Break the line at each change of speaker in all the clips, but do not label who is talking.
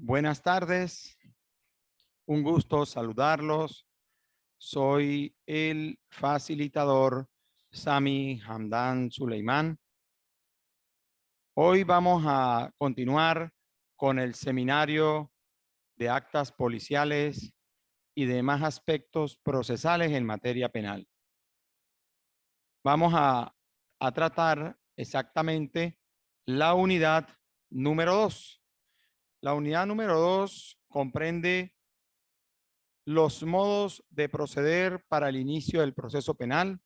Buenas tardes, un gusto saludarlos. Soy el facilitador Sami Hamdan Suleimán. Hoy vamos a continuar con el seminario de actas policiales y demás aspectos procesales en materia penal. Vamos a tratar exactamente la unidad número 2. La unidad número 2 comprende los modos de proceder para el inicio del proceso penal.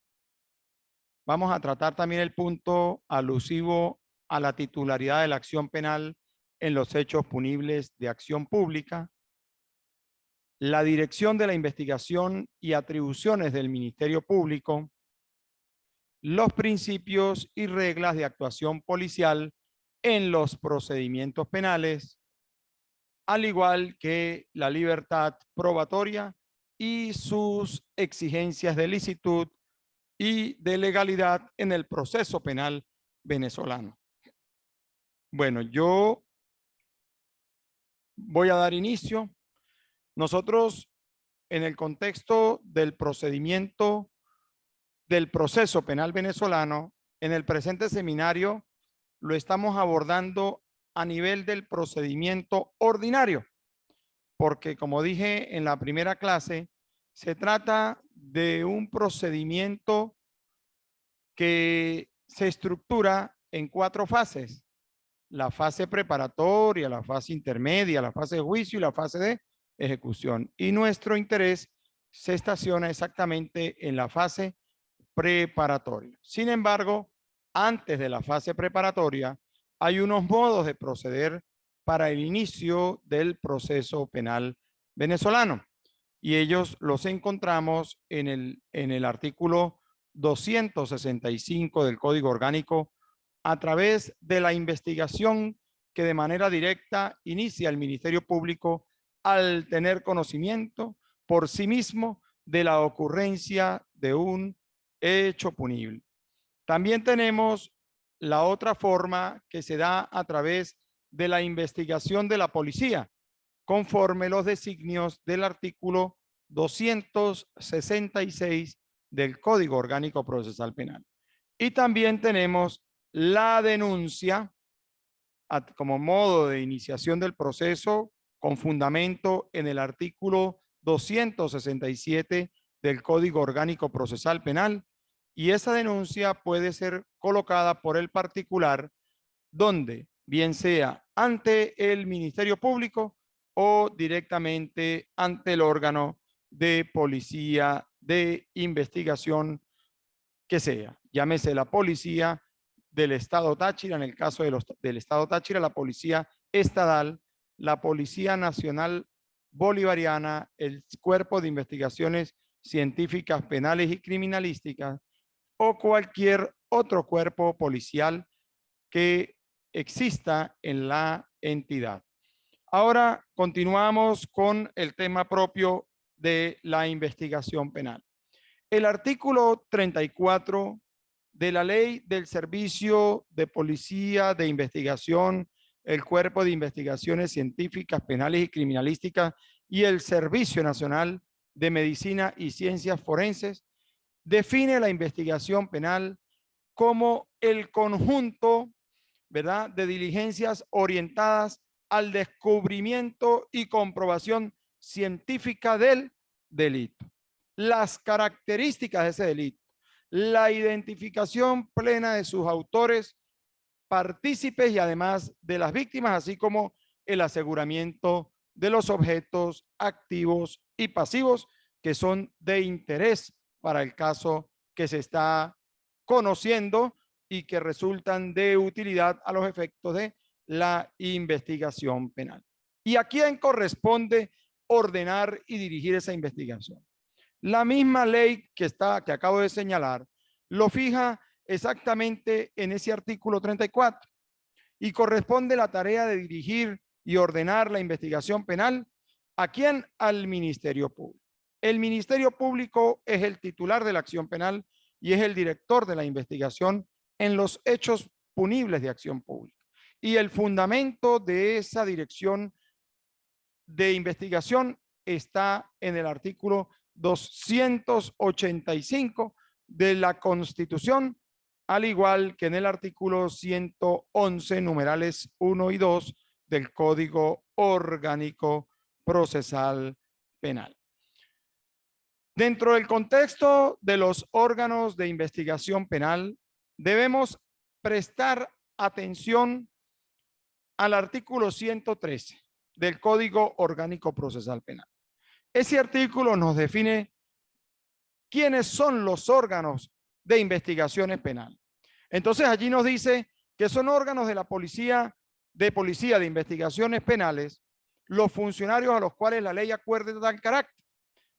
Vamos a tratar también el punto alusivo a la titularidad de la acción penal en los hechos punibles de acción pública, la dirección de la investigación y atribuciones del Ministerio Público, los principios y reglas de actuación policial en los procedimientos penales, al igual que la libertad probatoria y sus exigencias de licitud y de legalidad en el proceso penal venezolano. Bueno, yo voy a dar inicio. Nosotros, en el contexto del procedimiento del proceso penal venezolano, en el presente seminario lo estamos abordando a nivel del procedimiento ordinario, porque como dije en la primera clase, se trata de un procedimiento que se estructura en 4 fases: la fase preparatoria, la fase intermedia, la fase de juicio y la fase de ejecución. Y nuestro interés se estaciona exactamente en la fase preparatoria. Sin embargo, antes de la fase preparatoria, hay unos modos de proceder para el inicio del proceso penal venezolano. Y ellos los encontramos en el artículo 265 del Código Orgánico, a través de la investigación que de manera directa inicia el Ministerio Público al tener conocimiento por sí mismo de la ocurrencia de un hecho punible. También tenemos la otra forma que se da a través de la investigación de la policía, conforme los designios del artículo 266 del Código Orgánico Procesal Penal. Y también tenemos la denuncia como modo de iniciación del proceso con fundamento en el artículo 267 del Código Orgánico Procesal Penal, y esa denuncia puede ser colocada por el particular, donde bien sea ante el Ministerio Público o directamente ante el órgano de policía de investigación que sea. Llámese la policía del Estado Táchira, en el caso del Estado Táchira, la policía estadal, la Policía Nacional Bolivariana, el Cuerpo de Investigaciones Científicas Penales y Criminalísticas o cualquier otro cuerpo policial que exista en la entidad. Ahora continuamos con el tema propio de la investigación penal. El artículo 34 de la Ley del Servicio de Policía de Investigación, el Cuerpo de Investigaciones Científicas, Penales y Criminalísticas y el Servicio Nacional de Medicina y Ciencias Forenses define la investigación penal como el conjunto, ¿verdad?, de diligencias orientadas al descubrimiento y comprobación científica del delito, las características de ese delito, la identificación plena de sus autores, partícipes y además de las víctimas, así como el aseguramiento de los objetos activos y pasivos que son de interés para el caso que se está conociendo y que resultan de utilidad a los efectos de la investigación penal. ¿Y a quién corresponde ordenar y dirigir esa investigación? La misma ley que acabo de señalar lo fija exactamente en ese artículo 34 y corresponde la tarea de dirigir y ordenar la investigación penal. ¿A quién? Al Ministerio Público. El Ministerio Público es el titular de la acción penal y es el director de la investigación en los hechos punibles de acción pública. Y el fundamento de esa dirección de investigación está en el artículo 285 de la Constitución, al igual que en el artículo 111, numerales 1 y 2 del Código Orgánico Procesal Penal. Dentro del contexto de los órganos de investigación penal, debemos prestar atención al artículo 113 del Código Orgánico Procesal Penal. Ese artículo nos define quiénes son los órganos de investigaciones penales. Entonces allí nos dice que son órganos de la policía de investigaciones penales los funcionarios a los cuales la ley acuerde tal carácter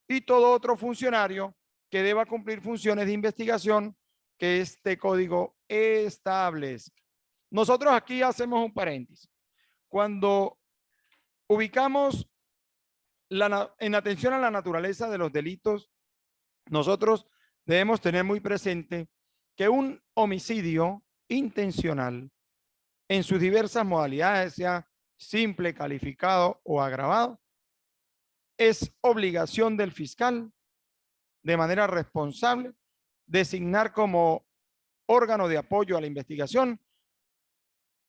y todo otro funcionario que deba cumplir funciones de investigación que este código establezca. Nosotros aquí hacemos un paréntesis. Cuando ubicamos en atención a la naturaleza de los delitos, nosotros debemos tener muy presente que un homicidio intencional en sus diversas modalidades, sea simple, calificado o agravado, es obligación del fiscal de manera responsable designar como órgano de apoyo a la investigación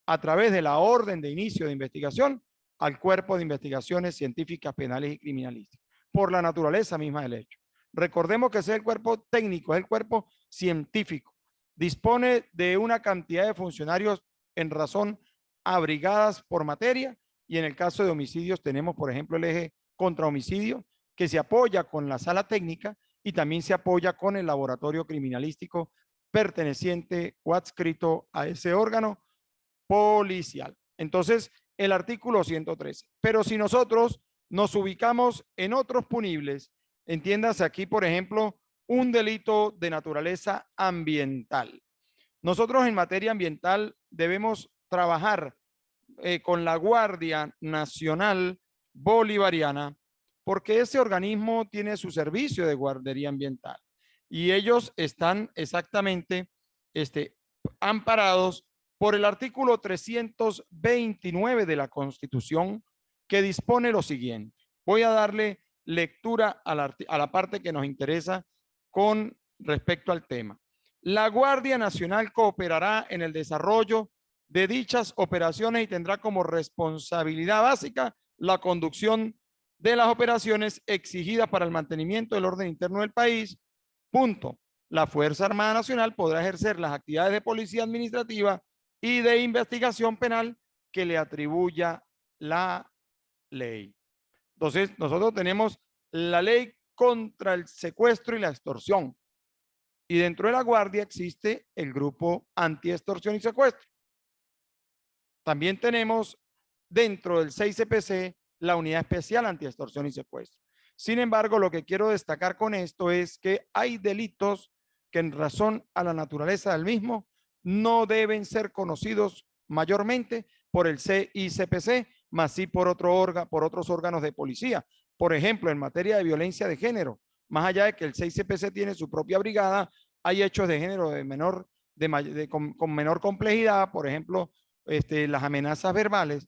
a través de la orden de inicio de investigación al Cuerpo de Investigaciones Científicas Penales y Criminalísticas, por la naturaleza misma del hecho. Recordemos que ese es el cuerpo técnico, es el cuerpo científico. Dispone de una cantidad de funcionarios en razón a brigadas por materia y en el caso de homicidios tenemos, por ejemplo, el eje contra homicidio que se apoya con la sala técnica y también se apoya con el laboratorio criminalístico perteneciente o adscrito a ese órgano policial. Entonces, el artículo 113. Pero si nosotros nos ubicamos en otros punibles, entiéndase aquí, por ejemplo, un delito de naturaleza ambiental. Nosotros en materia ambiental debemos trabajar con la Guardia Nacional Bolivariana porque ese organismo tiene su servicio de guardería ambiental y ellos están exactamente amparados por el artículo 329 de la Constitución que dispone lo siguiente. Voy a darle lectura a la parte que nos interesa con respecto al tema. La Guardia Nacional cooperará en el desarrollo de dichas operaciones y tendrá como responsabilidad básica la conducción de las operaciones exigidas para el mantenimiento del orden interno del país. Punto. La Fuerza Armada Nacional podrá ejercer las actividades de policía administrativa y de investigación penal que le atribuya la ley. Entonces, nosotros tenemos la ley contra el secuestro y la extorsión. Y dentro de la Guardia existe el grupo anti-extorsión y secuestro. También tenemos dentro del 6CPC la unidad especial anti-extorsión y secuestro. Sin embargo, lo que quiero destacar con esto es que hay delitos que en razón a la naturaleza del mismo no deben ser conocidos mayormente por el CICPC, más sí por otros órganos de policía. Por ejemplo, en materia de violencia de género, más allá de que el 6CPC tiene su propia brigada, hay hechos de género con menor complejidad, por ejemplo, las amenazas verbales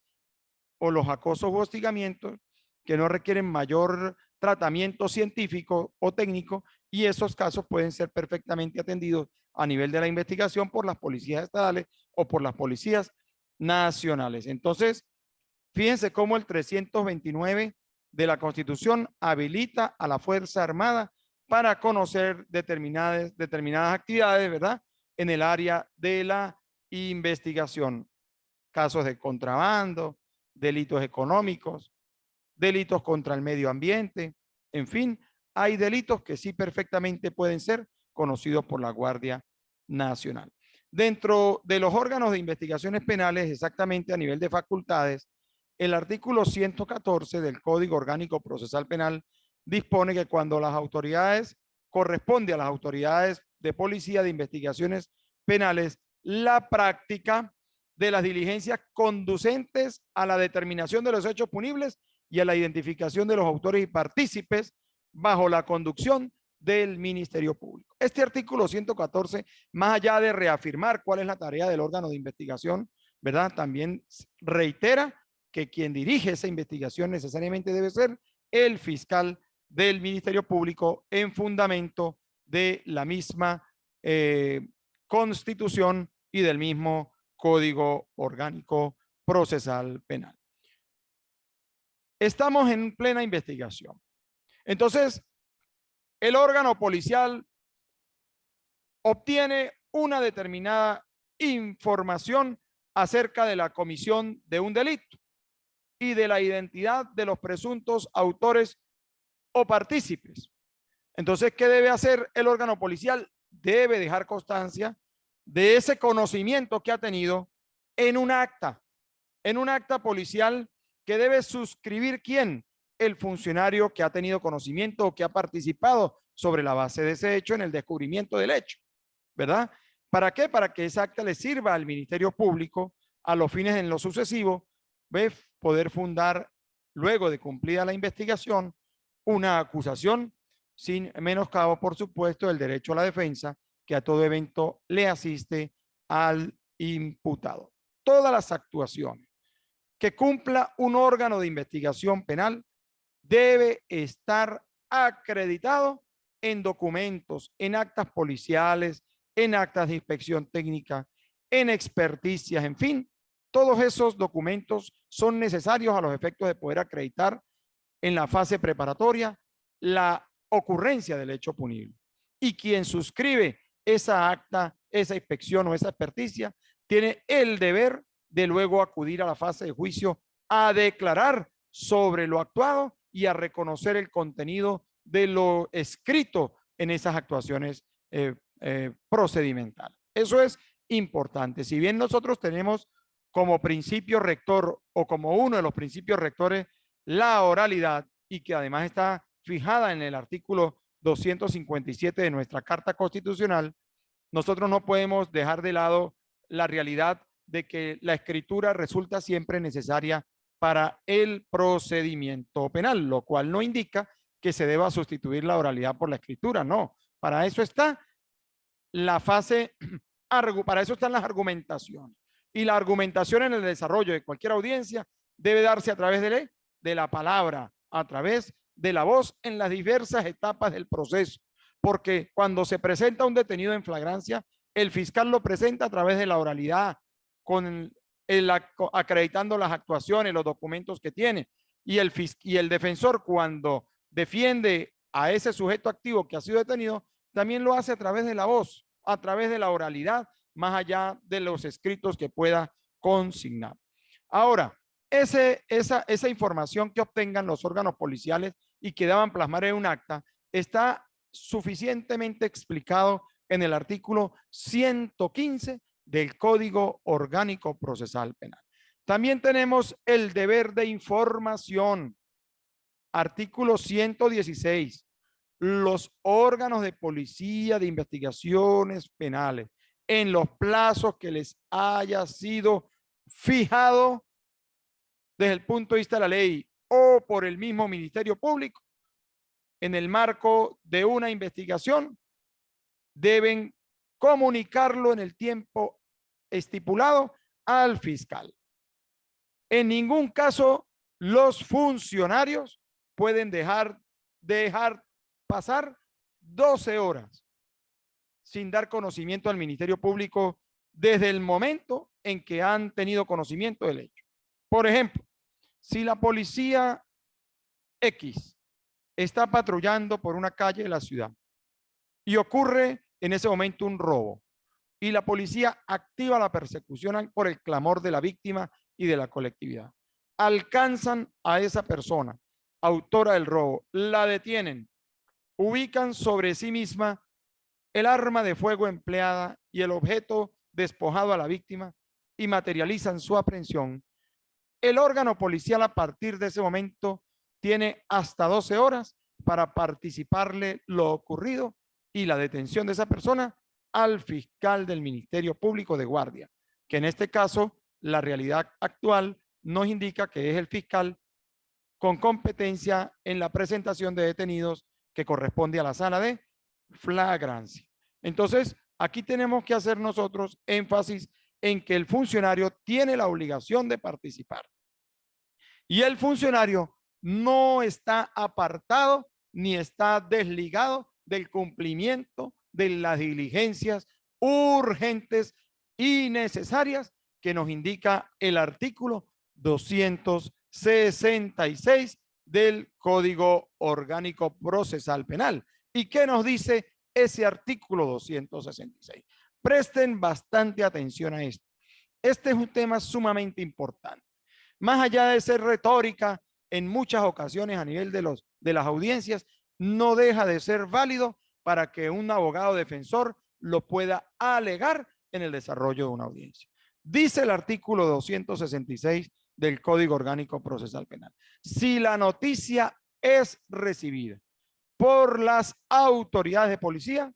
o los acosos u hostigamientos que no requieren mayor tratamiento científico o técnico y esos casos pueden ser perfectamente atendidos a nivel de la investigación por las policías estatales o por las policías nacionales. Entonces, fíjense cómo el 329 de la Constitución habilita a la Fuerza Armada para conocer determinadas actividades, ¿verdad? En el área de la investigación. Casos de contrabando, delitos económicos, delitos contra el medio ambiente, en fin, hay delitos que sí perfectamente pueden ser conocidos por la Guardia Nacional. Dentro de los órganos de investigaciones penales, exactamente a nivel de facultades, el artículo 114 del Código Orgánico Procesal Penal dispone que cuando las autoridades, corresponde a las autoridades de policía de investigaciones penales, la práctica de las diligencias conducentes a la determinación de los hechos punibles y a la identificación de los autores y partícipes bajo la conducción del Ministerio Público. Este artículo 114, más allá de reafirmar cuál es la tarea del órgano de investigación, ¿verdad? También reitera que quien dirige esa investigación necesariamente debe ser el fiscal del Ministerio Público en fundamento de la misma Constitución y del mismo Código Orgánico Procesal Penal. Estamos en plena investigación. Entonces, el órgano policial obtiene una determinada información acerca de la comisión de un delito y de la identidad de los presuntos autores o partícipes. Entonces, ¿qué debe hacer el órgano policial? Debe dejar constancia de ese conocimiento que ha tenido en un acta policial que debe suscribir ¿quién? El funcionario que ha tenido conocimiento o que ha participado sobre la base de ese hecho en el descubrimiento del hecho, ¿verdad? ¿Para qué? Para que esa acta le sirva al Ministerio Público a los fines en lo sucesivo de poder fundar, luego de cumplida la investigación, una acusación sin menoscabo, por supuesto, del derecho a la defensa que a todo evento le asiste al imputado. Todas las actuaciones que cumpla un órgano de investigación penal debe estar acreditado en documentos, en actas policiales, en actas de inspección técnica, en experticias, en fin, todos esos documentos son necesarios a los efectos de poder acreditar en la fase preparatoria la ocurrencia del hecho punible. Y quien suscribe esa acta, esa inspección o esa experticia, tiene el deber de luego acudir a la fase de juicio a declarar sobre lo actuado y a reconocer el contenido de lo escrito en esas actuaciones procedimentales. Eso es importante. Si bien nosotros tenemos como principio rector o como uno de los principios rectores la oralidad y que además está fijada en el artículo 257 de nuestra Carta Constitucional, nosotros no podemos dejar de lado la realidad de que la escritura resulta siempre necesaria para el procedimiento penal, lo cual no indica que se deba sustituir la oralidad por la escritura, no. Para eso está la fase, para eso están las argumentaciones. Y la argumentación en el desarrollo de cualquier audiencia debe darse a través de la palabra, a través de la voz en las diversas etapas del proceso. Porque cuando se presenta un detenido en flagrancia, el fiscal lo presenta a través de la oralidad, acreditando las actuaciones, los documentos que tiene. Y el defensor, cuando defiende a ese sujeto activo que ha sido detenido, también lo hace a través de la voz, a través de la oralidad, más allá de los escritos que pueda consignar. Ahora, esa información que obtengan los órganos policiales y que deban plasmar en un acta está suficientemente explicado en el artículo 115 del Código Orgánico Procesal Penal. También tenemos el deber de información. Artículo 116. Los órganos de policía de investigaciones penales, en los plazos que les haya sido fijado desde el punto de vista de la ley o por el mismo Ministerio Público, en el marco de una investigación, deben comunicarlo en el tiempo estipulado al fiscal. En ningún caso los funcionarios pueden dejar pasar 12 horas sin dar conocimiento al Ministerio Público desde el momento en que han tenido conocimiento del hecho. Por ejemplo, si la policía X está patrullando por una calle de la ciudad y ocurre en ese momento un robo y la policía activa la persecución por el clamor de la víctima y de la colectividad, alcanzan a esa persona autora del robo, la detienen, ubican sobre sí misma el arma de fuego empleada y el objeto despojado a la víctima y materializan su aprehensión. El órgano policial a partir de ese momento tiene hasta 12 horas para participarle lo ocurrido y la detención de esa persona al fiscal del Ministerio Público de Guardia, que en este caso la realidad actual nos indica que es el fiscal con competencia en la presentación de detenidos que corresponde a la sala de flagrancia. Entonces, aquí tenemos que hacer nosotros énfasis en que el funcionario tiene la obligación de participar Y el funcionario no está apartado ni está desligado del cumplimiento de las diligencias urgentes y necesarias que nos indica el artículo 266 del Código Orgánico Procesal Penal. ¿Y qué nos dice ese artículo 266? Presten bastante atención a esto. Este es un tema sumamente importante. Más allá de ser retórica, en muchas ocasiones a nivel de las audiencias, no deja de ser válido para que un abogado defensor lo pueda alegar en el desarrollo de una audiencia. Dice el artículo 266 del Código Orgánico Procesal Penal: si la noticia es recibida por las autoridades de policía,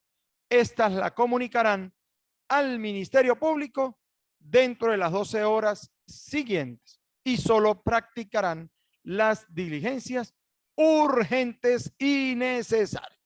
estas la comunicarán al Ministerio Público dentro de las 12 horas siguientes y solo practicarán las diligencias urgentes y necesarias.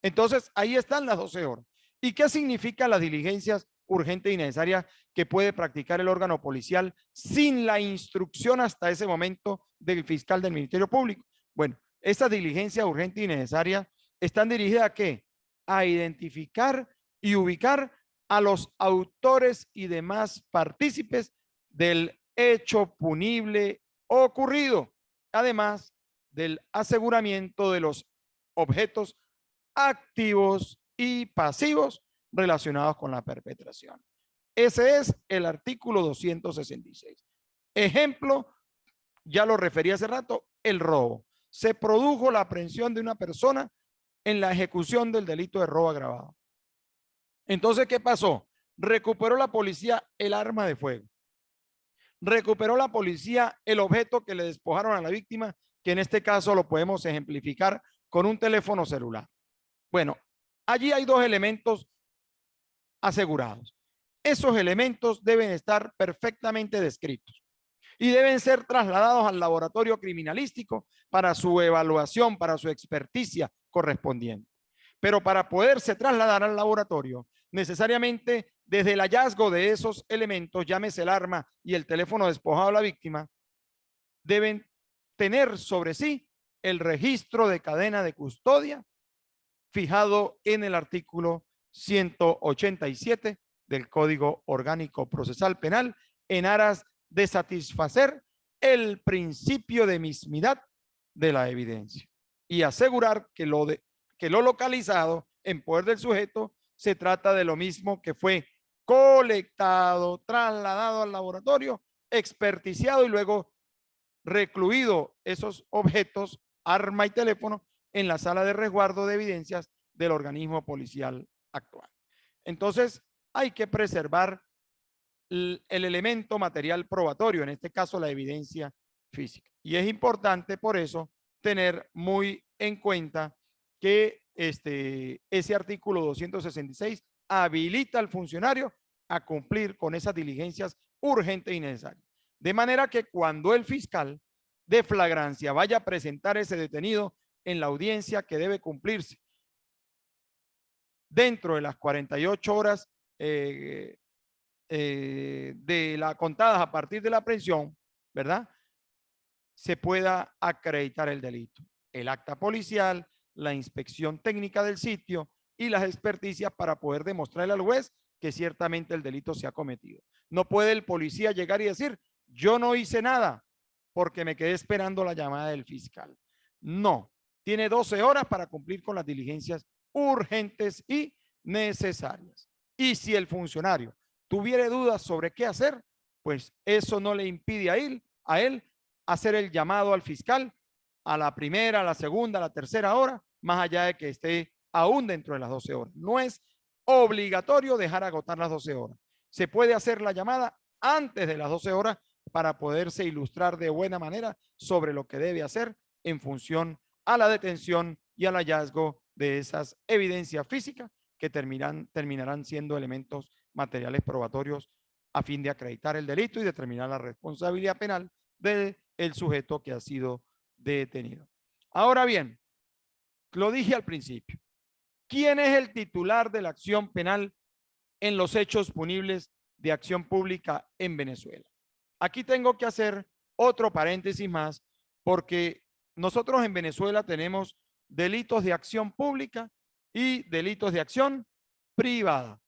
Entonces, ahí están las 12 horas. ¿Y qué significan las diligencias urgentes y necesarias que puede practicar el órgano policial sin la instrucción hasta ese momento del fiscal del Ministerio Público? Bueno, esas diligencias urgentes y necesarias están dirigidas ¿a qué? A identificar y ubicar a los autores y demás partícipes del hecho punible ocurrido, además del aseguramiento de los objetos activos y pasivos relacionados con la perpetración. Ese es el artículo 266. Ejemplo, ya lo referí hace rato, el robo. Se produjo la aprehensión de una persona en la ejecución del delito de robo agravado. Entonces, ¿qué pasó? Recuperó la policía el arma de fuego. Recuperó la policía el objeto que le despojaron a la víctima, que en este caso lo podemos ejemplificar con un teléfono celular. Bueno, allí hay dos elementos asegurados. Esos elementos deben estar perfectamente descritos y deben ser trasladados al laboratorio criminalístico para su evaluación, para su experticia correspondiente. Pero para poderse trasladar al laboratorio, necesariamente desde el hallazgo de esos elementos, llámese el arma y el teléfono despojado a la víctima, deben tener sobre sí el registro de cadena de custodia fijado en el artículo 187 del Código Orgánico Procesal Penal en aras de satisfacer el principio de mismidad de la evidencia y asegurar que lo localizado en poder del sujeto se trata de lo mismo que fue colectado, trasladado al laboratorio, experticiado y luego recluido esos objetos, arma y teléfono, en la sala de resguardo de evidencias del organismo policial actual. Entonces, hay que preservar el elemento material probatorio, en este caso la evidencia física. Y es importante por eso tener muy en cuenta que ese artículo 266 habilita al funcionario a cumplir con esas diligencias urgentes y necesarias. De manera que cuando el fiscal de flagrancia vaya a presentar ese detenido en la audiencia que debe cumplirse dentro de las 48 horas de la contadas a partir de la aprehensión, ¿verdad? Se pueda acreditar el delito. El acta policial, la inspección técnica del sitio y las experticias para poder demostrarle al juez que ciertamente el delito se ha cometido. No puede el policía llegar y decir, yo no hice nada porque me quedé esperando la llamada del fiscal. No, tiene 12 horas para cumplir con las diligencias urgentes y necesarias. Y si el funcionario tuviere dudas sobre qué hacer, pues eso no le impide a él hacer el llamado al fiscal a la primera, a la segunda, a la tercera hora, más allá de que esté aún dentro de las 12 horas. No es obligatorio dejar agotar las 12 horas. Se puede hacer la llamada antes de las 12 horas para poderse ilustrar de buena manera sobre lo que debe hacer en función a la detención y al hallazgo de esas evidencias físicas que terminarán siendo elementos materiales probatorios a fin de acreditar el delito y determinar la responsabilidad penal del sujeto que ha sido detenido. Ahora bien, lo dije al principio, ¿quién es el titular de la acción penal en los hechos punibles de acción pública en Venezuela? Aquí tengo que hacer otro paréntesis más, porque nosotros en Venezuela tenemos delitos de acción pública y delitos de acción privada.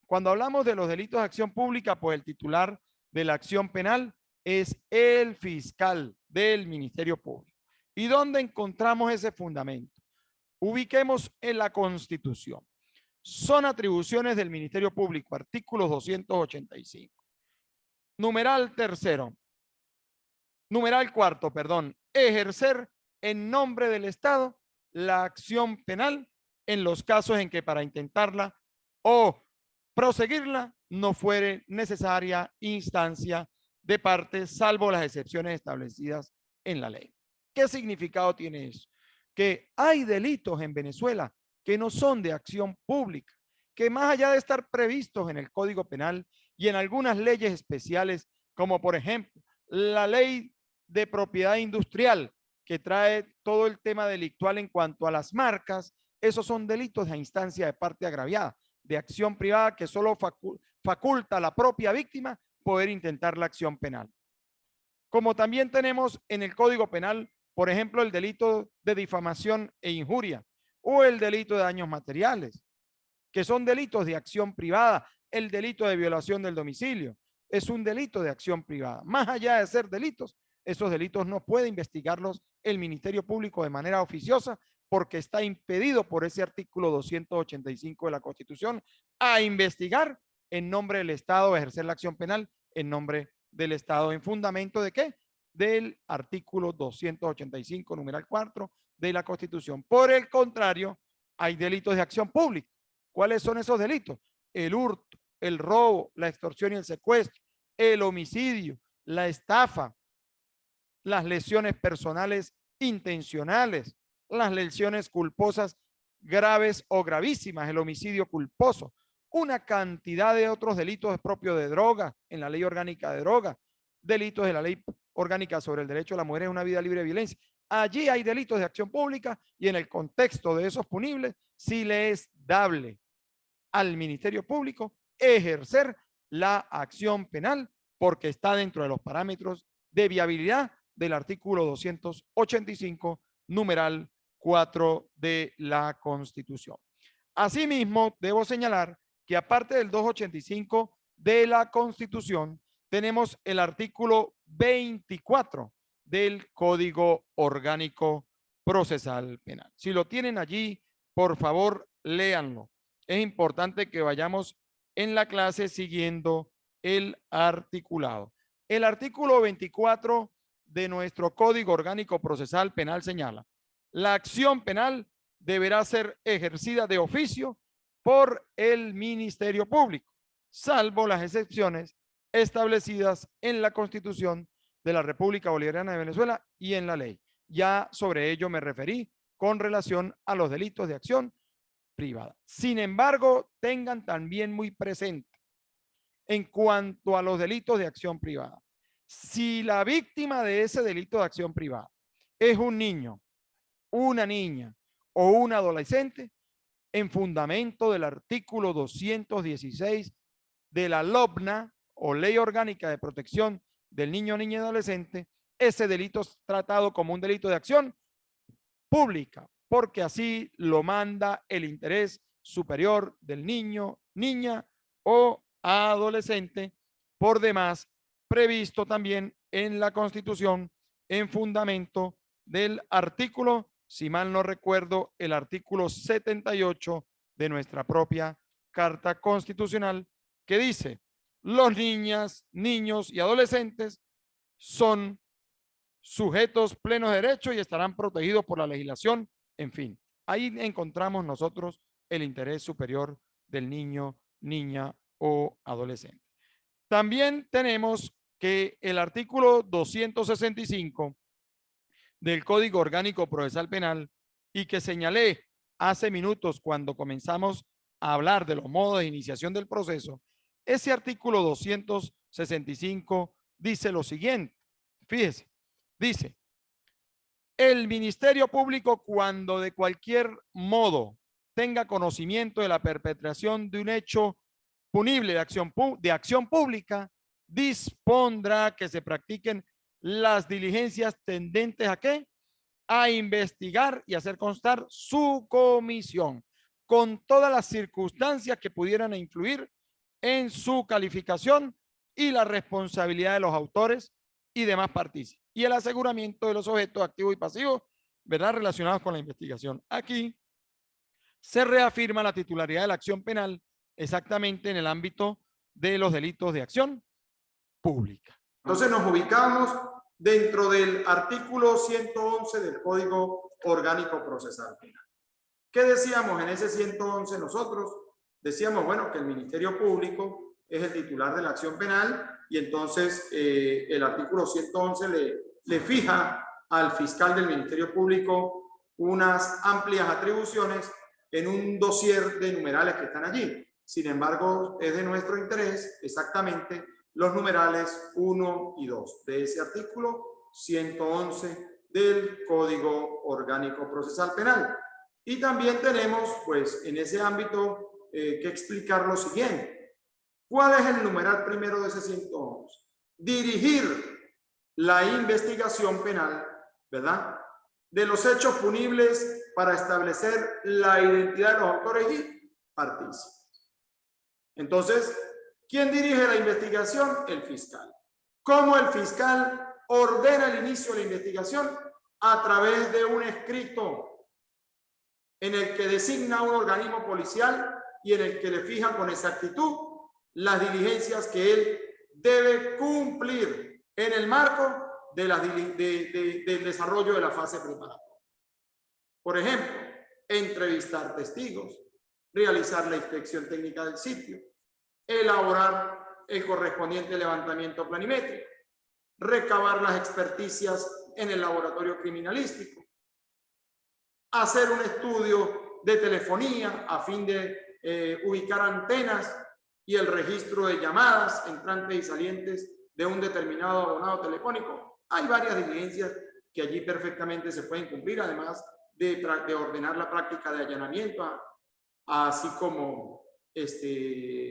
Cuando hablamos de los delitos de acción pública, pues el titular de la acción penal es el fiscal del Ministerio Público. ¿Y dónde encontramos ese fundamento? Ubiquemos en la Constitución. Son atribuciones del Ministerio Público, artículo 285. Numeral tercero. Numeral cuarto, perdón. Ejercer en nombre del Estado la acción penal en los casos en que para intentarla o proseguirla no fuere necesaria instancia de parte, salvo las excepciones establecidas en la ley. ¿Qué significado tiene eso? Que hay delitos en Venezuela que no son de acción pública, que más allá de estar previstos en el Código Penal y en algunas leyes especiales, como por ejemplo la ley de propiedad industrial, que trae todo el tema delictual en cuanto a las marcas, esos son delitos a instancia de parte agraviada, de acción privada que solo faculta a la propia víctima poder intentar la acción penal. Como también tenemos en el Código Penal, por ejemplo, el delito de difamación e injuria o el delito de daños materiales, que son delitos de acción privada. El delito de violación del domicilio es un delito de acción privada. Más allá de ser delitos, esos delitos no puede investigarlos el Ministerio Público de manera oficiosa porque está impedido por ese artículo 285 de la Constitución a investigar en nombre del Estado, ejercer la acción penal en nombre del Estado. ¿En fundamento de qué? Del artículo 285, numeral 4 de la Constitución. Por el contrario, hay delitos de acción pública. ¿Cuáles son esos delitos? El hurto, el robo, la extorsión y el secuestro, el homicidio, la estafa, las lesiones personales intencionales, las lesiones culposas graves o gravísimas, el homicidio culposo, una cantidad de otros delitos propios de droga, en la ley orgánica de droga, delitos de la ley orgánica sobre el derecho de la mujer a una vida libre de violencia. Allí hay delitos de acción pública y en el contexto de esos punibles, sí le es dable al Ministerio Público ejercer la acción penal porque está dentro de los parámetros de viabilidad del artículo 285, numeral 4 de la Constitución. Asimismo, debo señalar que aparte del 285 de la Constitución, tenemos el artículo 24 del Código Orgánico Procesal Penal. Si lo tienen allí, por favor, léanlo. Es importante que vayamos en la clase siguiendo el articulado. El artículo 24 de nuestro Código Orgánico Procesal Penal señala: la acción penal deberá ser ejercida de oficio por el Ministerio Público, salvo las excepciones establecidas en la Constitución de la República Bolivariana de Venezuela y en la ley. Ya sobre ello me referí con relación a los delitos de acción privada. Sin embargo, tengan también muy presente en cuanto a los delitos de acción privada. Si la víctima de ese delito de acción privada es un niño, una niña o un adolescente, en fundamento del artículo 216 de la LOPNA o Ley Orgánica de Protección del Niño, Niña y Adolescente, ese delito es tratado como un delito de acción pública, porque así lo manda el interés superior del niño, niña o adolescente, por demás previsto también en la Constitución en fundamento del artículo, si mal no recuerdo, el artículo 78 de nuestra propia Carta Constitucional, que dice: los niñas, niños y adolescentes son sujetos plenos de derecho y estarán protegidos por la legislación. En fin, ahí encontramos nosotros el interés superior del niño, niña o adolescente. También tenemos que el artículo 265 del Código Orgánico Procesal Penal, y que señalé hace minutos cuando comenzamos a hablar de los modos de iniciación del proceso, ese artículo 265 dice lo siguiente, fíjese, dice: el Ministerio Público, cuando de cualquier modo tenga conocimiento de la perpetración de un hecho punible de acción pública, dispondrá que se practiquen las diligencias tendentes ¿a qué? A investigar y hacer constar su comisión con todas las circunstancias que pudieran influir en su calificación y la responsabilidad de los autores y demás partícipes. Y el aseguramiento de los objetos activos y pasivos, ¿verdad?, relacionados con la investigación. Aquí se reafirma la titularidad de la acción penal exactamente en el ámbito de los delitos de acción pública. Entonces nos ubicamos dentro del artículo 111 del Código Orgánico Procesal Penal. ¿Qué decíamos en ese 111 nosotros? Decíamos, bueno, que el Ministerio Público es el titular de la acción penal y entonces el artículo 111 le fija al fiscal del Ministerio Público unas amplias atribuciones en un dossier de numerales que están allí. Sin embargo, es de nuestro interés exactamente los numerales 1 y 2 de ese artículo 111 del Código Orgánico Procesal Penal. Y también tenemos, pues, en ese ámbito que explicar lo siguiente. ¿Cuál es el numeral primero de ese 111? Dirigir la investigación penal, ¿verdad?, de los hechos punibles para establecer la identidad de los autores y partícipes. Entonces, ¿quién dirige la investigación? El fiscal. ¿Cómo el fiscal ordena el inicio de la investigación? A través de un escrito en el que designa un organismo policial y en el que le fija con exactitud las diligencias que él debe cumplir en el marco de del desarrollo de la fase preparatoria. Por ejemplo, entrevistar testigos, realizar la inspección técnica del sitio, elaborar el correspondiente levantamiento planimétrico, recabar las experticias en el laboratorio criminalístico, hacer un estudio de telefonía a fin de ubicar antenas y el registro de llamadas entrantes y salientes de un determinado abonado telefónico. Hay varias diligencias que allí perfectamente se pueden cumplir, además de ordenar la práctica de allanamiento, así como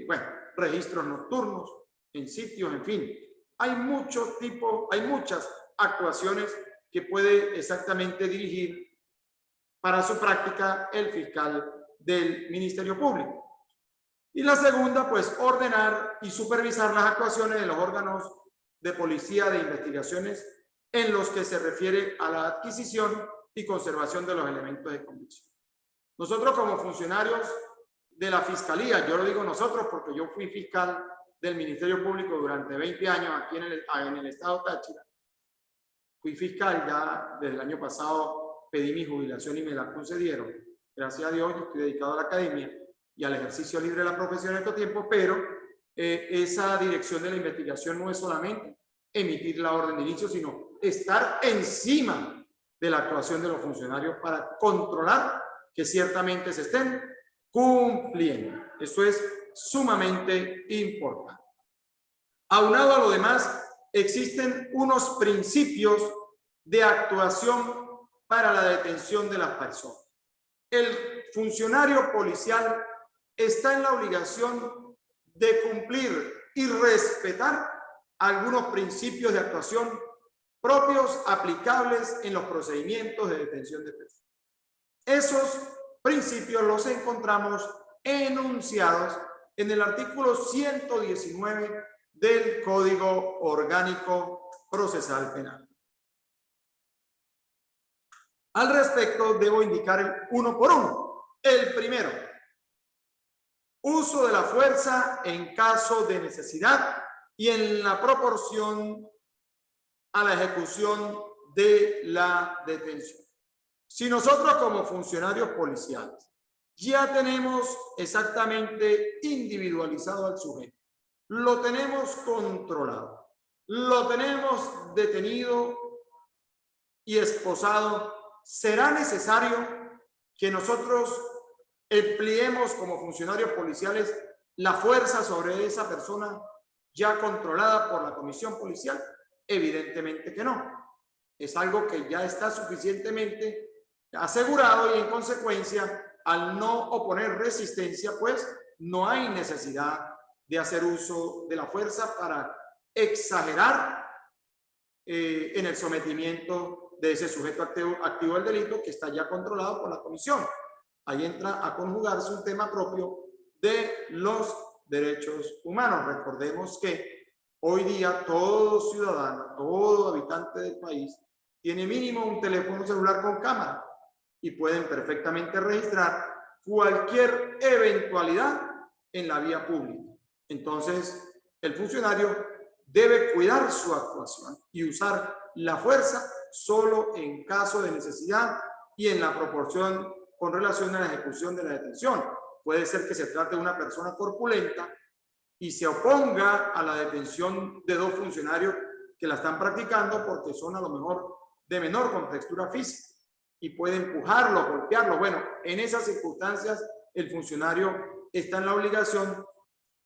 bueno, registros nocturnos en sitios, en fin. Hay muchas actuaciones que puede exactamente dirigir para su práctica el fiscal del Ministerio Público. Y la segunda, pues, ordenar y supervisar las actuaciones de los órganos de policía de investigaciones en los que se refiere a la adquisición y conservación de los elementos de convicción. Nosotros como funcionarios de la Fiscalía, yo lo digo nosotros porque yo fui fiscal del Ministerio Público durante 20 años aquí en el estado Táchira. Fui fiscal ya desde el año pasado, pedí mi jubilación y me la concedieron. Gracias a Dios, yo estoy dedicado a la academia y al ejercicio libre de la profesión en estos tiempos, pero esa dirección de la investigación no es solamente emitir la orden de inicio, sino estar encima de la actuación de los funcionarios para controlar que ciertamente se estén cumpliendo. Eso es sumamente importante. Aunado a lo demás, existen unos principios de actuación para la detención de las personas. El funcionario policial está en la obligación de cumplir y respetar algunos principios de actuación propios aplicables en los procedimientos de detención de personas. Esos principios los encontramos enunciados en el artículo 119 del Código Orgánico Procesal Penal. Al respecto, debo indicar el uno por uno. El primero, uso de la fuerza en caso de necesidad y en la proporción a la ejecución de la detención. Si nosotros como funcionarios policiales ya tenemos exactamente individualizado al sujeto, lo tenemos controlado, lo tenemos detenido y esposado, será necesario que nosotros empleemos como funcionarios policiales la fuerza sobre esa persona ya controlada por la comisión policial. Evidentemente que no. Es algo que ya está suficientemente asegurado y en consecuencia, al no oponer resistencia, pues no hay necesidad de hacer uso de la fuerza para exagerar en el sometimiento de ese sujeto activo del delito que está ya controlado por la comisión. Ahí entra a conjugarse un tema propio de los derechos humanos. Recordemos que hoy día todo ciudadano, todo habitante del país tiene mínimo un teléfono celular con cámara y pueden perfectamente registrar cualquier eventualidad en la vía pública. Entonces, el funcionario debe cuidar su actuación y usar la fuerza solo en caso de necesidad y en la proporción con relación a la ejecución de la detención. Puede ser que se trate de una persona corpulenta y se oponga a la detención de dos funcionarios que la están practicando porque son a lo mejor de menor contextura física y puede empujarlo, golpearlo. Bueno, en esas circunstancias el funcionario está en la obligación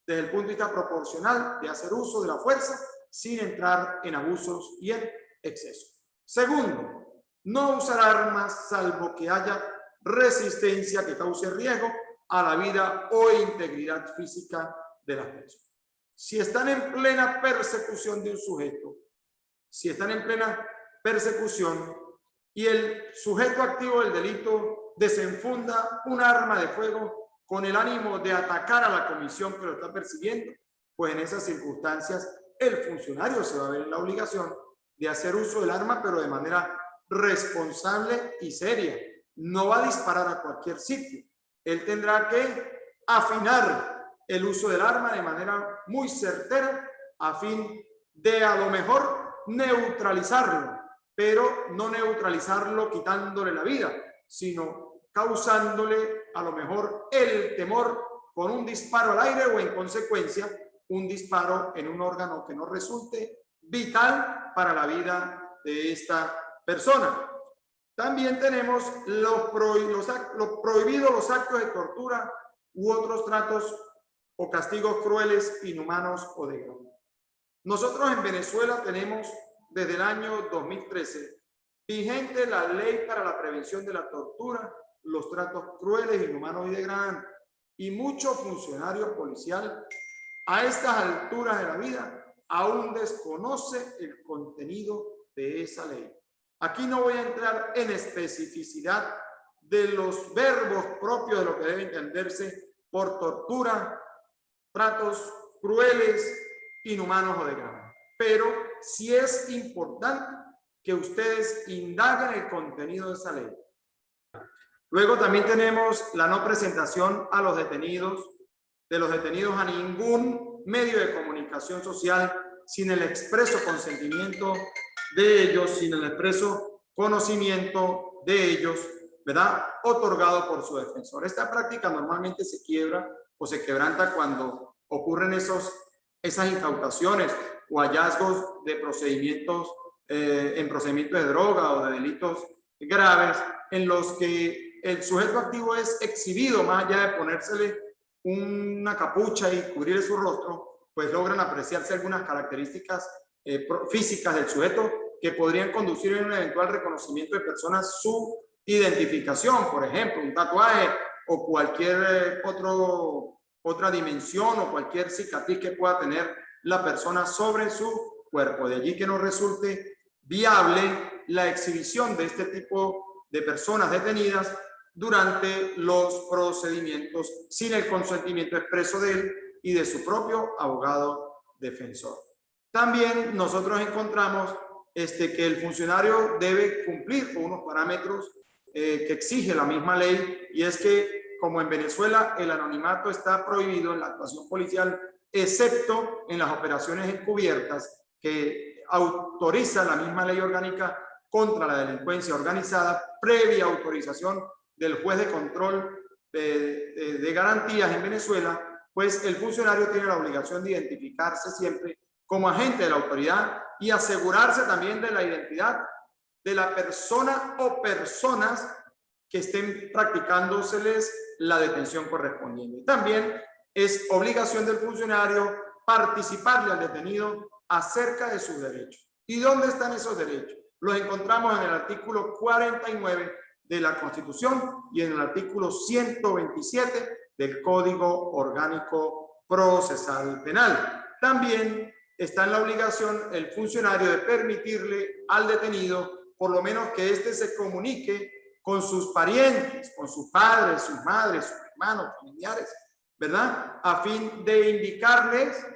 desde el punto de vista proporcional de hacer uso de la fuerza sin entrar en abusos y en exceso. Segundo, no usar armas salvo que haya resistencia que cause riesgo a la vida o integridad física de las personas. Si están en plena persecución de un sujeto, si están en plena persecución y el sujeto activo del delito desenfunda un arma de fuego con el ánimo de atacar a la comisión que lo está persiguiendo, pues en esas circunstancias el funcionario se va a ver en la obligación de hacer uso del arma, pero de manera responsable y seria. No va a disparar a cualquier sitio. Él tendrá que afinar el uso del arma de manera muy certera a fin de a lo mejor neutralizarlo, pero no neutralizarlo quitándole la vida, sino causándole a lo mejor el temor con un disparo al aire o en consecuencia un disparo en un órgano que no resulte vital para la vida de esta persona. También tenemos los prohibidos los actos de tortura u otros tratos o castigos crueles, inhumanos o degradantes. Nosotros en Venezuela tenemos desde el año 2013 vigente la ley para la prevención de la tortura, los tratos crueles, inhumanos y degradantes. Y muchos funcionarios policiales a estas alturas de la vida aún desconoce el contenido de esa ley. Aquí no voy a entrar en especificidad de los verbos propios de lo que debe entenderse por tortura, tratos crueles, inhumanos o degradantes. Pero sí es importante que ustedes indaguen el contenido de esa ley. Luego también tenemos la no presentación a los detenidos, de los detenidos a ningún medio de comunicación social sin el expreso consentimiento de ellos, sin el expreso conocimiento de ellos, ¿verdad? Otorgado por su defensor. Esta práctica normalmente se quiebra o se quebranta cuando ocurren esas incautaciones o hallazgos de procedimientos en procedimientos de droga o de delitos graves en los que el sujeto activo es exhibido, más allá de ponérsele una capucha y cubrir su rostro, pues logran apreciarse algunas características físicas del sujeto que podrían conducir en un eventual reconocimiento de personas su identificación, por ejemplo, un tatuaje o cualquier otra dimensión o cualquier cicatriz que pueda tener la persona sobre su cuerpo. De allí que no resulte viable la exhibición de este tipo de personas detenidas durante los procedimientos sin el consentimiento expreso de él y de su propio abogado defensor. También nosotros encontramos que el funcionario debe cumplir con unos parámetros que exige la misma ley, y es que, como en Venezuela, el anonimato está prohibido en la actuación policial, excepto en las operaciones encubiertas que autoriza la misma ley orgánica contra la delincuencia organizada, previa autorización del juez de control de garantías en Venezuela, pues el funcionario tiene la obligación de identificarse siempre como agente de la autoridad y asegurarse también de la identidad de la persona o personas que estén practicándoseles la detención correspondiente. También es obligación del funcionario participarle al detenido acerca de sus derechos. ¿Y dónde están esos derechos? Los encontramos en el artículo 49 de la Constitución y en el artículo 127 del Código Orgánico Procesal Penal. También está en la obligación el funcionario de permitirle al detenido por lo menos que éste se comunique con sus parientes, con sus padres, sus madres, sus hermanos, familiares, ¿verdad? A fin de indicarles,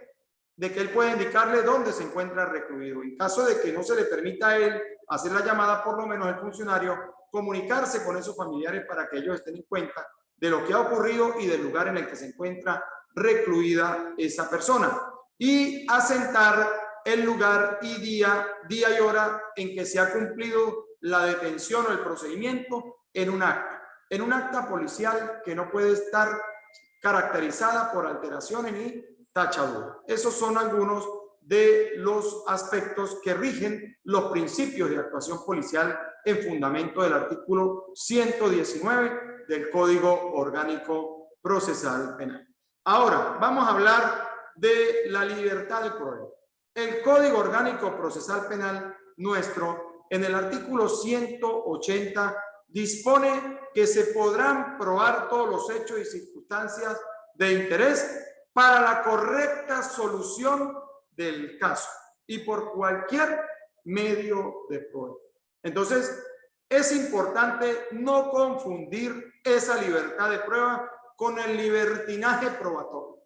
de que él pueda indicarle dónde se encuentra recluido. En caso de que no se le permita a él hacer la llamada, por lo menos el funcionario comunicarse con esos familiares para que ellos estén en cuenta de lo que ha ocurrido y del lugar en el que se encuentra recluida esa persona. Y asentar el lugar y día y hora en que se ha cumplido la detención o el procedimiento en un acta policial que no puede estar caracterizada por alteraciones ni tachaduras. Esos son algunos de los aspectos que rigen los principios de actuación policial en fundamento del artículo 119 del Código Orgánico Procesal Penal. Ahora, vamos a hablar de la libertad de prueba. El Código Orgánico Procesal Penal nuestro, en el artículo 180, dispone que se podrán probar todos los hechos y circunstancias de interés para la correcta solución del caso y por cualquier medio de prueba. Entonces, es importante no confundir esa libertad de prueba con el libertinaje probatorio.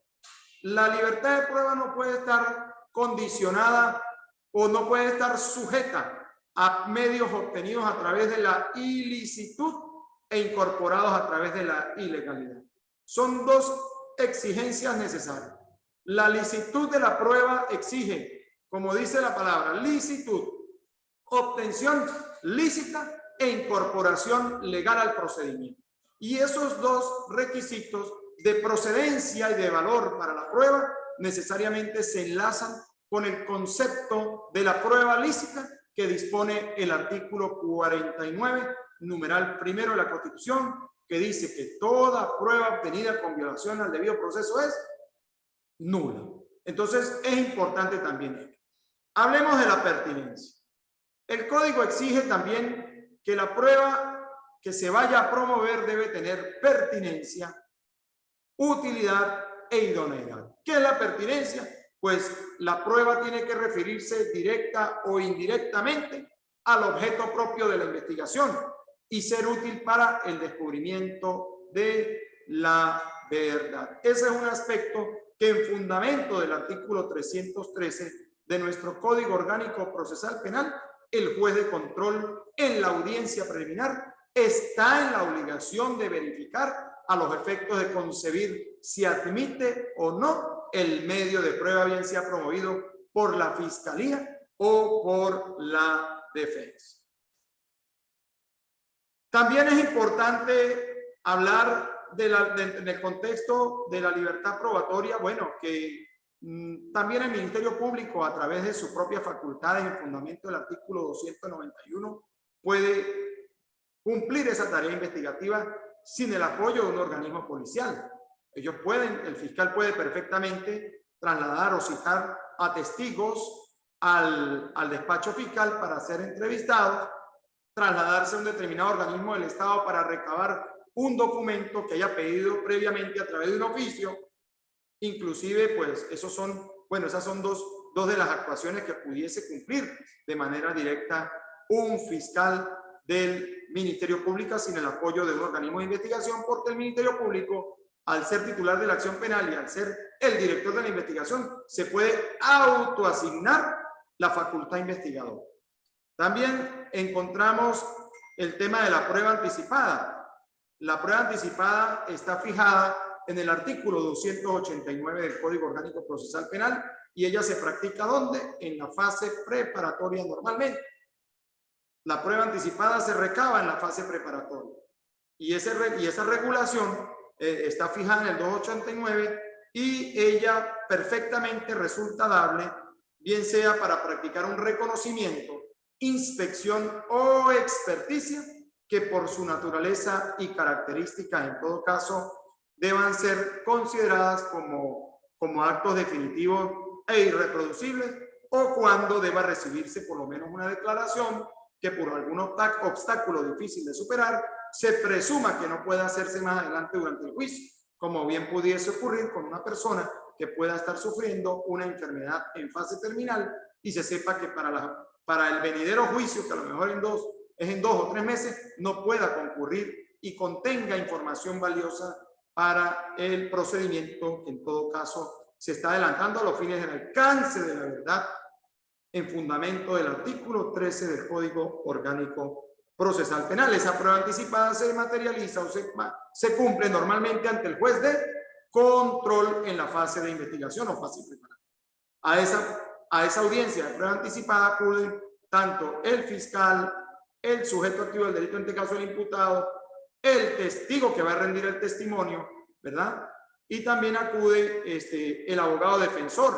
La libertad de prueba no puede estar condicionada o no puede estar sujeta a medios obtenidos a través de la ilicitud e incorporados a través de la ilegalidad. Son dos exigencias necesarias. La licitud de la prueba exige, como dice la palabra, licitud, obtención lícita e incorporación legal al procedimiento. Y esos dos requisitos de procedencia y de valor para la prueba necesariamente se enlazan con el concepto de la prueba lícita que dispone el artículo 49, numeral primero de la Constitución, que dice que toda prueba obtenida con violación al debido proceso es nula. Entonces, es importante también. Hablemos de la pertinencia. El código exige también que la prueba que se vaya a promover debe tener pertinencia, utilidad e idoneidad. ¿Qué es la pertinencia? Pues la prueba tiene que referirse directa o indirectamente al objeto propio de la investigación y ser útil para el descubrimiento de la verdad. Ese es un aspecto que en fundamento del artículo 313 de nuestro Código Orgánico Procesal Penal, el juez de control en la audiencia preliminar está en la obligación de verificar a los efectos de concebir si admite o no el medio de prueba, bien sea promovido por la Fiscalía o por la defensa. También es importante hablar en el contexto de la libertad probatoria, bueno, que también el Ministerio Público, a través de sus propias facultades en fundamento del artículo 291, puede cumplir esa tarea investigativa sin el apoyo de un organismo policial. Ellos pueden, el fiscal puede perfectamente trasladar o citar a testigos al despacho fiscal para ser entrevistados, trasladarse a un determinado organismo del Estado para recabar un documento que haya pedido previamente a través de un oficio. Inclusive, pues, esas son dos de las actuaciones que pudiese cumplir de manera directa un fiscal del Ministerio Público sin el apoyo de un organismo de investigación, porque el Ministerio Público, al ser titular de la acción penal y al ser el director de la investigación, se puede autoasignar la facultad investigadora. También encontramos el tema de la prueba anticipada. La prueba anticipada está fijada en el artículo 289 del Código Orgánico Procesal Penal y ella se practica ¿dónde? En la fase preparatoria normalmente. La prueba anticipada se recaba en la fase preparatoria y esa regulación está fijada en el 289 y ella perfectamente resulta dable, bien sea para practicar un reconocimiento, inspección o experticia que por su naturaleza y características en todo caso deban ser consideradas como actos definitivos e irreproducibles o cuando deba recibirse por lo menos una declaración que por algún obstáculo difícil de superar se presuma que no pueda hacerse más adelante durante el juicio, como bien pudiese ocurrir con una persona
que pueda estar sufriendo una enfermedad en fase terminal y se sepa que para el venidero juicio, que a lo mejor es en 2 o 3 meses, no pueda concurrir y contenga información valiosa para el procedimiento que en todo caso se está adelantando a los fines del alcance de la verdad en fundamento del artículo 13 del Código Orgánico Procesal Penal. Esa prueba anticipada se materializa o se cumple normalmente ante el juez de control en la fase de investigación o fase preparatoria. A esa audiencia de prueba anticipada acuden tanto el fiscal, el sujeto activo del delito, en este caso el imputado, el testigo que va a rendir el testimonio, ¿verdad? Y también acude el abogado defensor,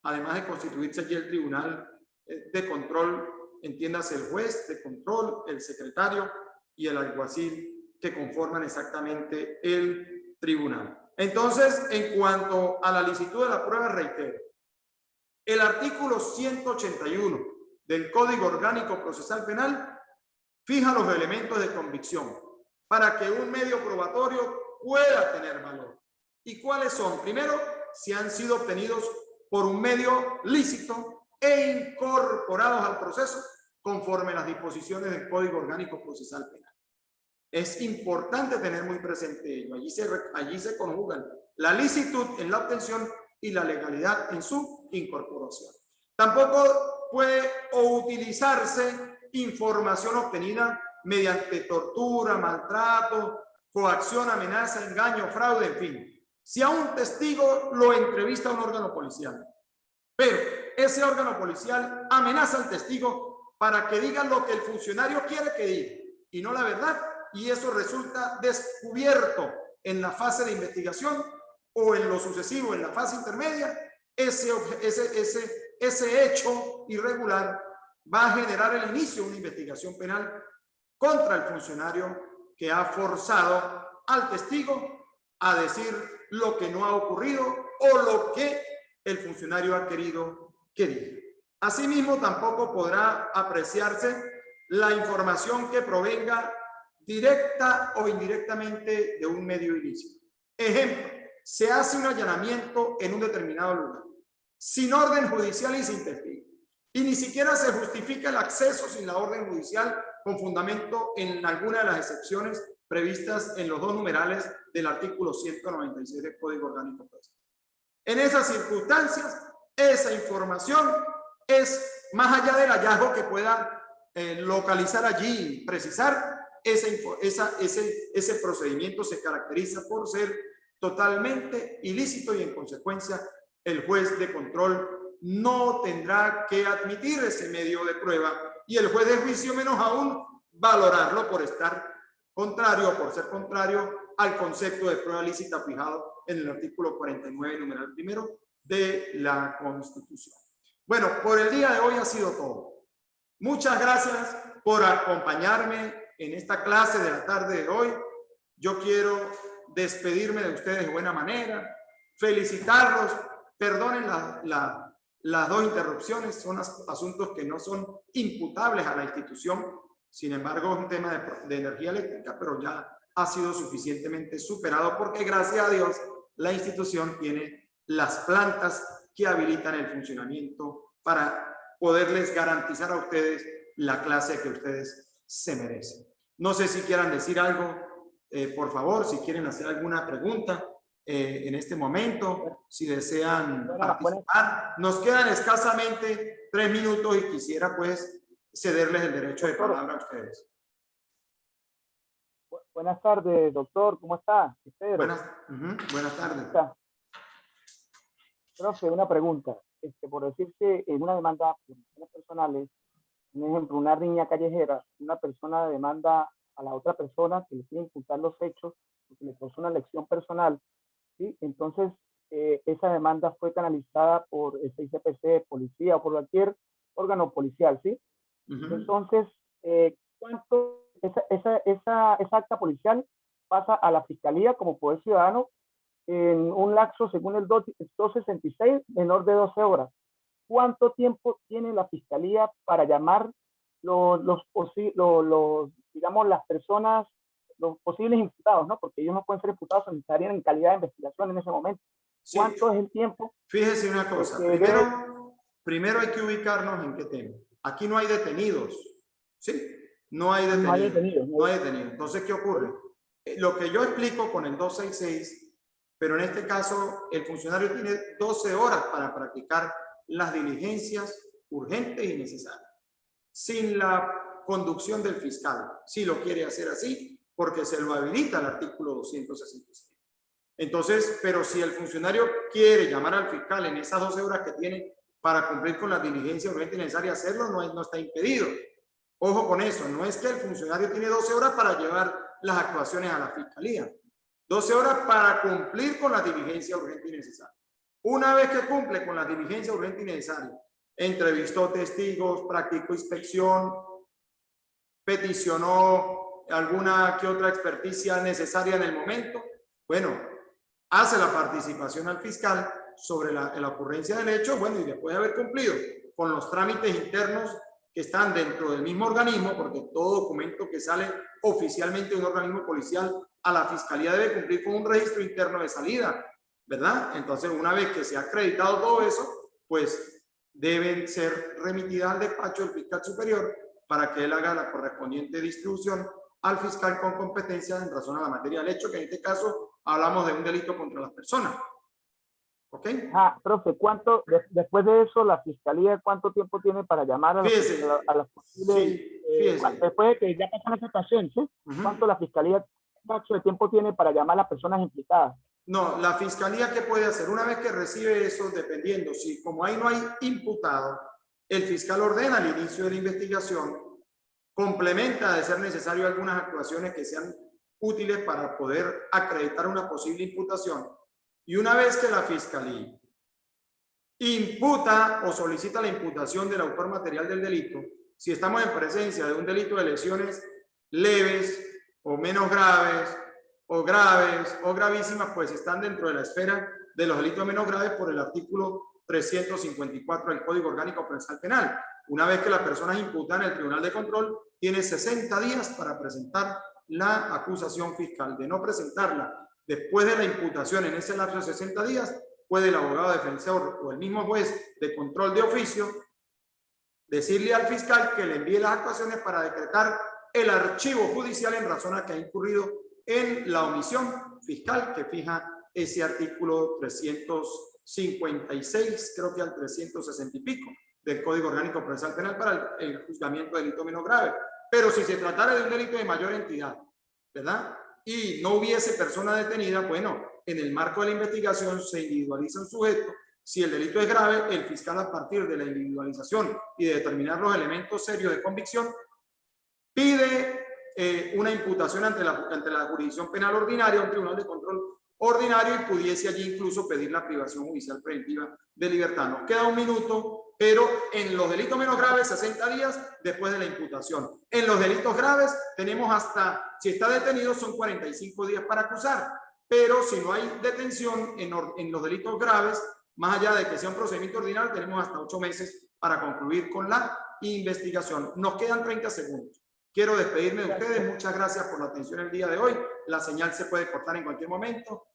además de constituirse allí el tribunal de control, entiéndase el juez de control, el secretario y el alguacil que conforman exactamente el tribunal. Entonces, en cuanto a la licitud de la prueba, reitero, el artículo 181 del Código Orgánico Procesal Penal fija los elementos de convicción para que un medio probatorio pueda tener valor. ¿Y cuáles son? Primero, si han sido obtenidos por un medio lícito e incorporados al proceso conforme a las disposiciones del Código Orgánico Procesal Penal. Es importante tener muy presente ello. Allí se conjugan la licitud en la obtención y la legalidad en su incorporación. Tampoco puede utilizarse información obtenida mediante tortura, maltrato, coacción, amenaza, engaño, fraude, en fin. Si a un testigo lo entrevista un órgano policial, pero ese órgano policial amenaza al testigo para que diga lo que el funcionario quiere que diga y no la verdad, y eso resulta descubierto en la fase de investigación o en lo sucesivo, en la fase intermedia, ese hecho irregular va a generar el inicio de una investigación penal contra el funcionario que ha forzado al testigo a decir lo que no ha ocurrido o lo que el funcionario ha querido que diga. Asimismo, tampoco podrá apreciarse la información que provenga directa o indirectamente de un medio ilícito. Ejemplo, se hace un allanamiento en un determinado lugar, sin orden judicial y sin testigo, y ni siquiera se justifica el acceso sin la orden judicial con fundamento en alguna de las excepciones previstas en los 2 numerales del artículo 196 del Código Orgánico Procesal. En esas circunstancias, esa información es más allá del hallazgo que pueda localizar allí, precisar, ese procedimiento se caracteriza por ser totalmente ilícito y en consecuencia el juez de control no tendrá que admitir ese medio de prueba y el juez de juicio menos aún valorarlo por estar contrario o por ser contrario al concepto de prueba lícita fijado en el artículo 49, numeral primero de la Constitución. Bueno, por el día de hoy ha sido todo. Muchas gracias por acompañarme en esta clase de la tarde de hoy. Yo quiero despedirme de ustedes de buena manera, felicitarlos, perdonen las 2 interrupciones, son asuntos que no son imputables a la institución, sin embargo es un tema de energía eléctrica, pero ya ha sido suficientemente superado porque gracias a Dios la institución tiene las plantas que habilitan el funcionamiento para poderles garantizar a ustedes la clase que ustedes se merecen. No sé si quieran decir algo, por favor, si quieren hacer alguna pregunta en este momento, si desean participar. Nos quedan escasamente 3 minutos y quisiera pues cederles el derecho de palabra a ustedes.
Buenas tardes, doctor, ¿cómo está?
Buenas tardes.
Profe, una pregunta. Por decirse, en una demanda por razones personales, un ejemplo, una riña callejera, una persona demanda a la otra persona que le quiere imputar los hechos porque le causó una lesión personal, ¿sí? Entonces, esa demanda fue canalizada por el ICPC, policía o por cualquier órgano policial, ¿sí? Entonces, ¿cuánto esa acta policial pasa a la fiscalía como poder ciudadano en un lapso, según el 266, menor de 12 horas? ¿Cuánto tiempo tiene la fiscalía para llamar digamos, las personas, los posibles imputados, ¿no? Porque ellos no pueden ser imputados, estarían en calidad de investigación en ese momento.
Sí.
¿Cuánto es el tiempo?
Fíjese una cosa. Primero hay que ubicarnos en qué tema. Aquí no hay detenidos. ¿Sí? No hay detenidos.
No hay detenidos.
No hay detenidos. Entonces, ¿qué ocurre? Lo que yo explico con el 266, pero en este caso el funcionario tiene 12 horas para practicar las diligencias urgentes y necesarias, sin la conducción del fiscal, si lo quiere hacer así, porque se lo habilita el artículo 266. Entonces, pero si el funcionario quiere llamar al fiscal en esas 12 horas que tiene para cumplir con las diligencias urgentes y necesarias, hacerlo no está impedido. Ojo con eso, no es que el funcionario tiene 12 horas para llevar las actuaciones a la fiscalía. 12 horas para cumplir con la diligencia urgente y necesaria. Una vez que cumple con la diligencia urgente y necesaria, entrevistó testigos, practicó inspección, peticionó alguna que otra experticia necesaria en el momento, bueno, hace la participación al fiscal sobre la ocurrencia del hecho, bueno, y después de haber cumplido con los trámites internos que están dentro del mismo organismo, porque todo documento que sale oficialmente de un organismo policial a la fiscalía debe cumplir con un registro interno de salida, ¿verdad? Entonces, una vez que se ha acreditado todo eso, pues deben ser remitidas al despacho del fiscal superior para que él haga la correspondiente distribución al fiscal con competencia en razón a la materia del hecho, que en este caso hablamos de un delito contra las personas. ¿Ok?
Profe, después de eso, la fiscalía, ¿cuánto tiempo tiene para llamar a las posibles, después de que ya pasan esa situación, ¿sí? ¿Cuánto la fiscalía, cuánto de tiempo tiene para llamar a las personas implicadas?
No, la fiscalía, ¿qué puede hacer? Una vez que recibe eso, dependiendo, si como ahí no hay imputado, el fiscal ordena el inicio de la investigación, complementa de ser necesario algunas actuaciones que sean útiles para poder acreditar una posible imputación. Y una vez que la fiscalía imputa o solicita la imputación del autor material del delito, si estamos en presencia de un delito de lesiones leves o menos graves, o graves o gravísimas, pues están dentro de la esfera de los delitos menos graves por el artículo 354 del Código Orgánico Procesal Penal. Una vez que la persona es imputada en el Tribunal de Control, tiene 60 días para presentar la acusación fiscal. De no presentarla después de la imputación en ese lapso de 60 días, puede el abogado defensor o el mismo juez de control de oficio decirle al fiscal que le envíe las actuaciones para decretar el archivo judicial en razón a que ha incurrido en la omisión fiscal que fija ese artículo 356, creo que al 360 y pico del Código Orgánico Procesal Penal para el juzgamiento de delito menos grave. Pero si se tratara de un delito de mayor entidad, ¿verdad? Y no hubiese persona detenida, bueno, en el marco de la investigación se individualiza un sujeto. Si el delito es grave, el fiscal, a partir de la individualización y de determinar los elementos serios de convicción, pide una imputación ante la jurisdicción penal ordinaria, un tribunal de control ordinario, y pudiese allí incluso pedir la privación judicial preventiva de libertad. Nos queda un minuto, pero en los delitos menos graves 60 días después de la imputación. En los delitos graves tenemos hasta, si está detenido, son 45 días para acusar, pero si no hay detención en los delitos graves, más allá de que sea un procedimiento ordinario, tenemos hasta 8 meses para concluir con la investigación. Nos quedan 30 segundos. Quiero despedirme de ustedes. Muchas gracias por la atención el día de hoy. La señal se puede cortar en cualquier momento.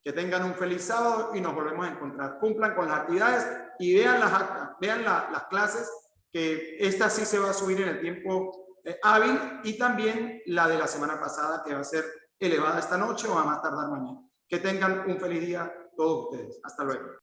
Que tengan un feliz sábado y nos volvemos a encontrar. Cumplan con las actividades y vean las actas, vean las clases, que esta sí se va a subir en el tiempo hábil, y también la de la semana pasada, que va a ser elevada esta noche o a más tardar mañana. Que tengan un feliz día todos ustedes. Hasta luego.